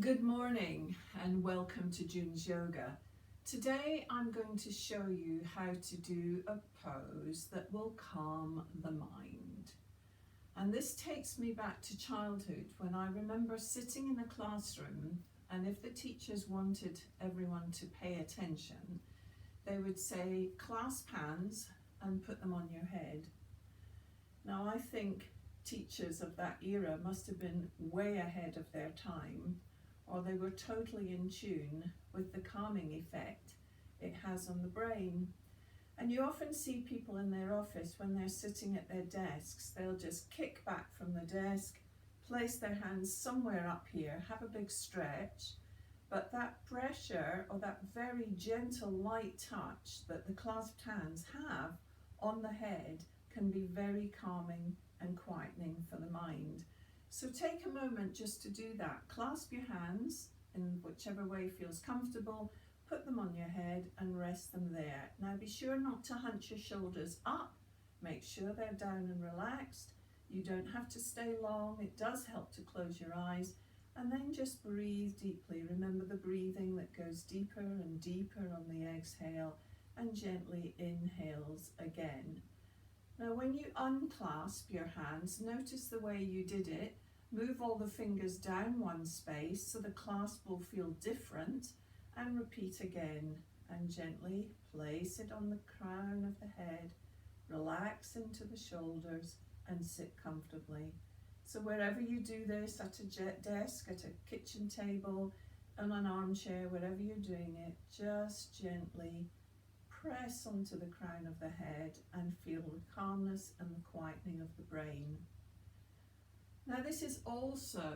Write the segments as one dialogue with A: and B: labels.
A: Good morning and welcome to June's Yoga. Today I'm going to show you how to do a pose that will calm the mind. And this takes me back to childhood when I remember sitting in a classroom, and if the teachers wanted everyone to pay attention, they would say, clasp hands and put them on your head. Now I think teachers of that era must have been way ahead of their time, or they were totally in tune with the calming effect it has on the brain. And you often see people in their office when they're sitting at their desks, they'll just kick back from the desk, place their hands somewhere up here, have a big stretch, but that pressure or that very gentle light touch that the clasped hands have on the head can be very calming and quietening for the mind. So take a moment just to do that. Clasp your hands in whichever way feels comfortable, put them on your head and rest them there. Now be sure not to hunch your shoulders up, make sure they're down and relaxed. You don't have to stay long, it does help to close your eyes, and then just breathe deeply. Remember the breathing that goes deeper and deeper on the exhale and gently inhales again. Now when you unclasp your hands, notice the way you did it. Move all the fingers down one space so the clasp will feel different, and repeat again, and gently place it on the crown of the head, relax into the shoulders and sit comfortably. So wherever you do this, at a desk, at a kitchen table, on an armchair, wherever you're doing it, just gently press onto the crown of the head and feel the calmness and the quietening of the brain. Now this is also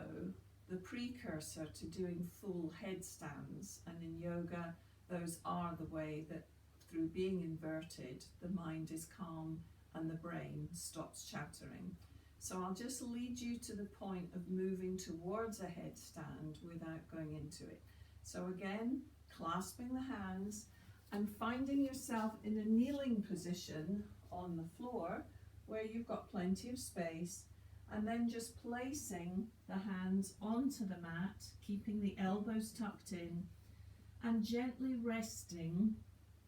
A: the precursor to doing full headstands, and in yoga those are the way that through being inverted the mind is calm and the brain stops chattering. So I'll just lead you to the point of moving towards a headstand without going into it. So again, clasping the hands and finding yourself in a kneeling position on the floor where you've got plenty of space, and then just placing the hands onto the mat, keeping the elbows tucked in, and gently resting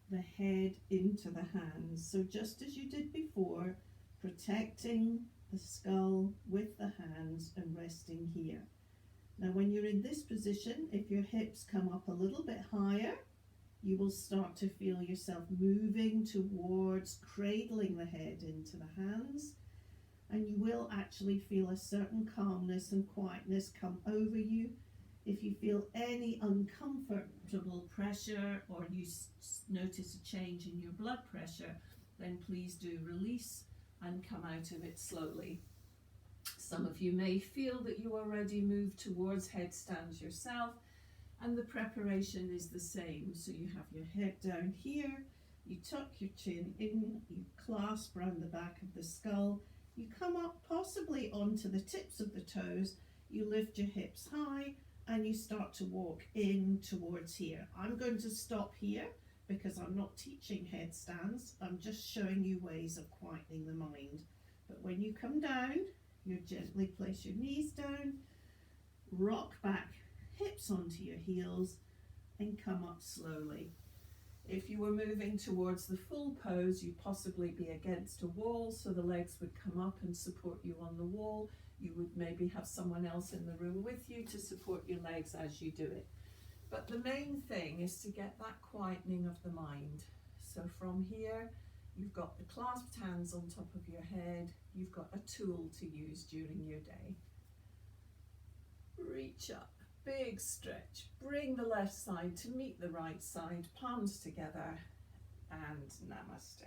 A: the head into the hands. So just as you did before, protecting the skull with the hands and resting here. Now when you're in this position, if your hips come up a little bit higher, you will start to feel yourself moving towards cradling the head into the hands, and you will actually feel a certain calmness and quietness come over you. If you feel any uncomfortable pressure or you notice a change in your blood pressure, then please do release and come out of it slowly. Some of you may feel that you already moved towards headstands yourself, and the preparation is the same. So you have your head down here, you tuck your chin in, you clasp around the back of the skull, you come up possibly onto the tips of the toes, you lift your hips high and you start to walk in towards here. I'm going to stop here because I'm not teaching headstands, I'm just showing you ways of quietening the mind. But when you come down, you gently place your knees down, rock back, hips onto your heels and come up slowly. If you were moving towards the full pose, you'd possibly be against a wall, so the legs would come up and support you on the wall. You would maybe have someone else in the room with you to support your legs as you do it. But the main thing is to get that quietening of the mind. So from here, you've got the clasped hands on top of your head. You've got a tool to use during your day. Reach up. Big stretch. Bring the left side to meet the right side, palms together, and namaste.